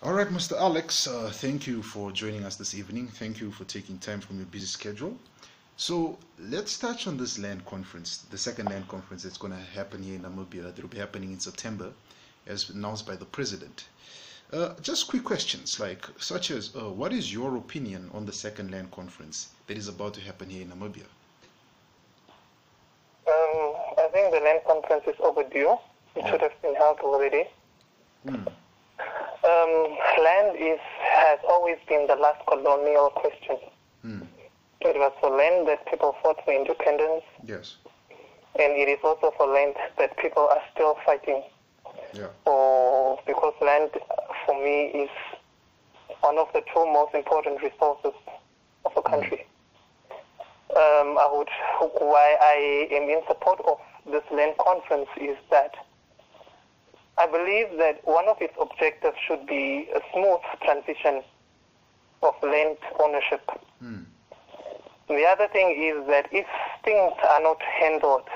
All right, Mr. Alex, thank you for joining us this evening. Thank you for taking time from your busy schedule. So let's touch on this land conference, the second land conference that's going to happen here in Namibia. That will be happening in September, as announced by the president. Just quick questions, like such as, what is your opinion on the second land conference that is about to happen here in Namibia? I think the land conference is overdue. It should have been held already. Land has always been the last colonial question. It was for land that people fought for independence. Yes. And it is also for land that people are still fighting. Yeah. Because land, for me, is one of the two most important resources of a country. Why I am in support of this land conference is that I believe that one of its objectives should be a smooth transition of land ownership. The other thing is that if things are not handled,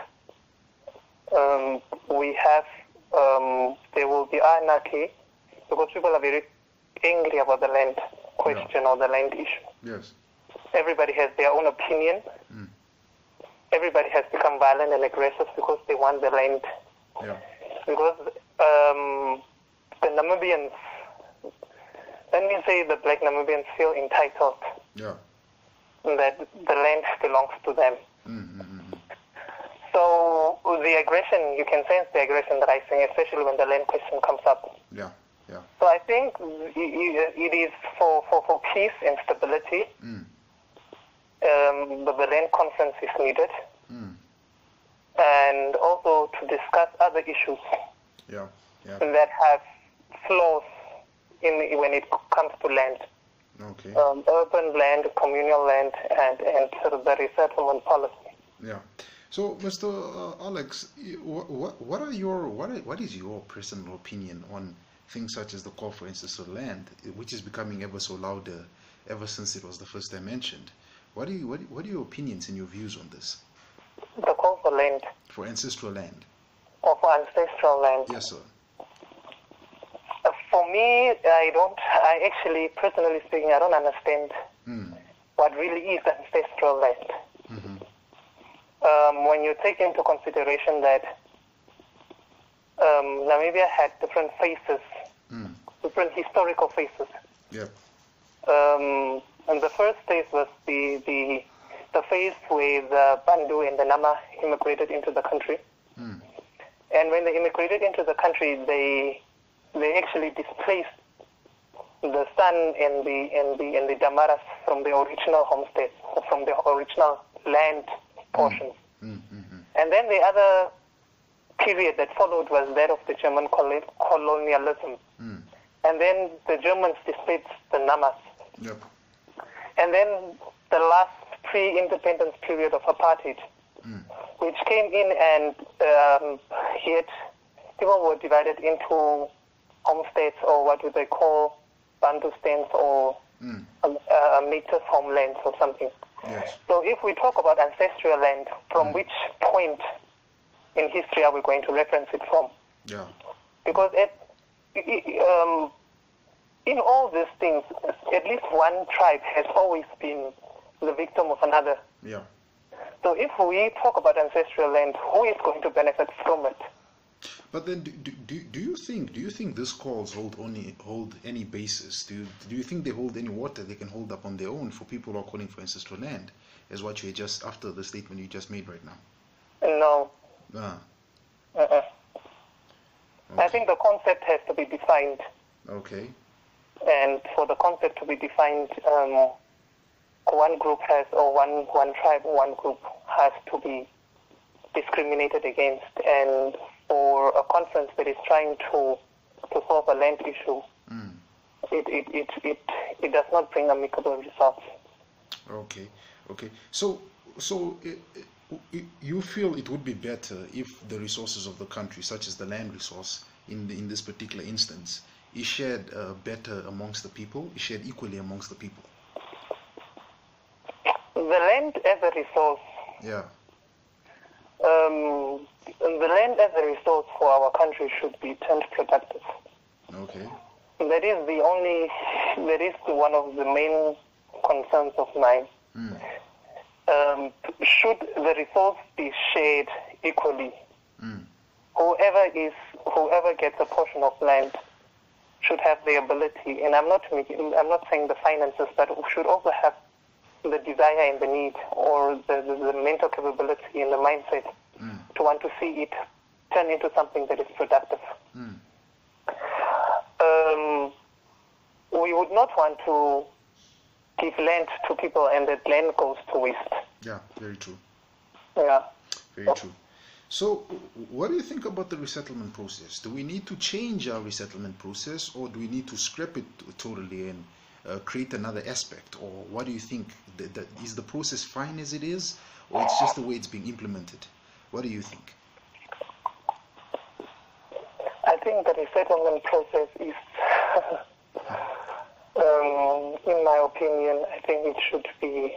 there will be anarchy because people are very angry about the land question or the land issue. Yes. Everybody has their own opinion. Everybody has become violent and aggressive because they want the land. Yeah. Because the Namibians, let me say the black Namibians feel entitled. Yeah. That the land belongs to them. So the aggression, you can sense the aggression rising, especially when the land question comes up. Yeah. Yeah. So I think it is for peace and stability. The land conference is needed. And also to discuss other issues that have flaws when it comes to land. Okay. Urban land, communal land, and sort of the resettlement policy. Yeah. So, Mr. Alex, what is your personal opinion on things such as the call for ancestral land, which is becoming ever so louder ever since it was the first time mentioned? What are your opinions and your views on this? The call for land. For ancestral land. Or for ancestral land. Yes, sir. For me, I actually, personally speaking, I don't understand what really is ancestral land. When you take into consideration that Namibia had different phases, different historical phases. Yep. And the first phase was the phase where the Bantu and the Nama immigrated into the country. And when they immigrated into the country, they actually displaced the San and the Damaras from the original homestead, from the original land portions. And then the other period that followed was that of the German colonialism. And then the Germans displaced the Namas. Yep. And then the last pre-independence period of apartheid, which came in and yet people were divided into homesteads, or what do they call Bantustans, or Mater's homelands or something. Yes. So if we talk about ancestral land, from which point in history are we going to reference it from? Yeah. Because in all these things, at least one tribe has always been the victim of another. Yeah. So if we talk about ancestral land, who is going to benefit from it? But then, do you think these calls hold any basis? Do you think they hold any water they can hold up on their own for people who are calling for ancestral land, as what you just after the statement you just made right now? No. Okay. I think the concept has to be defined. Okay. And for the concept to be defined, one group has, or one tribe, one group has to be discriminated against. And for a conference that is trying to solve a land issue, it does not bring amicable results. Okay. So you feel it would be better if the resources of the country, such as the land resource in this particular instance, is shared better amongst the people, is shared equally amongst the people? The land as a resource. Yeah. The land as a resource for our country should be turned productive. Okay. that is one of the main concerns of mine. Should the resource be shared equally, whoever gets a portion of land should have the ability, and I'm not saying the finances, but should also have the desire and the need, or the mental capability and the mindset to want to see it turn into something that is productive. We would not want to give land to people and that land goes to waste. Yeah, very true. Yeah. Very true. So, what do you think about the resettlement process? Do we need to change our resettlement process, or do we need to scrap it totally and create another aspect? Or what do you think? Is the process fine as it is, or it's just the way it's being implemented? What do you think? I think the resettlement process is, in my opinion, I think it should be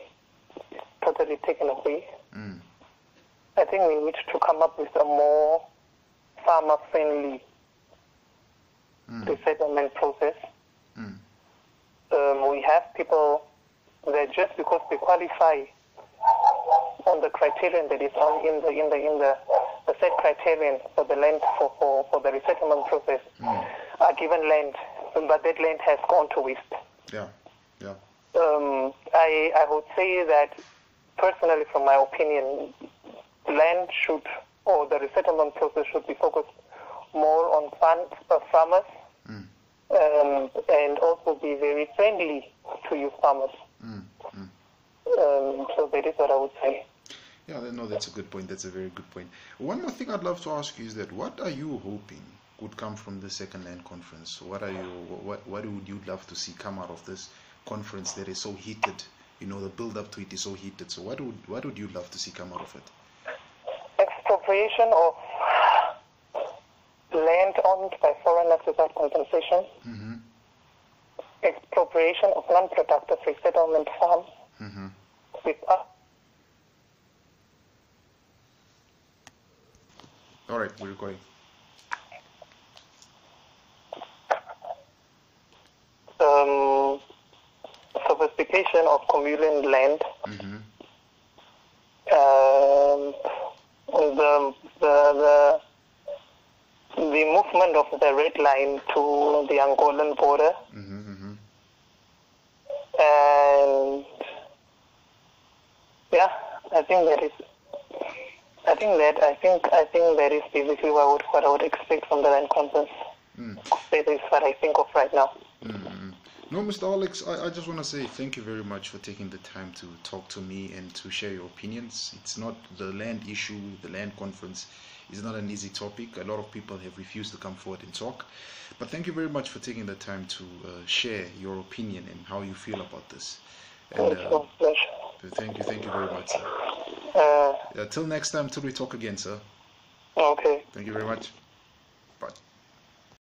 totally taken away. I think we need to come up with a more farmer-friendly resettlement process. We have people that just because they qualify on the criterion that is in the set criterion for the land for the resettlement process are given land, but that land has gone to waste. Yeah. I would say that personally, from my opinion, land should, or the resettlement process should be focused more on farmers and also be very friendly to you farmers. So that is what I would say. Yeah, no, that's a good point. That's a very good point. One more thing I'd love to ask you is that what are you hoping would come from the Second Land Conference? What would you love to see come out of this conference that is so heated? You know, the build up to it is so heated. So what would you love to see come out of it? Expropriation of land owned by foreigners without compensation. Expropriation of non-productive resettlement farms. All right, we're recording. Sophistication of communal land. The movement of the red line to the Angolan border. And yeah, I think that is basically what I would expect from the land conference. That is what I think of right now. No, Mr. Alex, I just want to say thank you very much for taking the time to talk to me and to share your opinions. It's not the land issue, the land conference is not an easy topic. A lot of people have refused to come forward and talk. But thank you very much for taking the time to share your opinion and how you feel about this. And, thank you very much, sir. Till next time, till we talk again, sir. Okay. Thank you very much. Bye.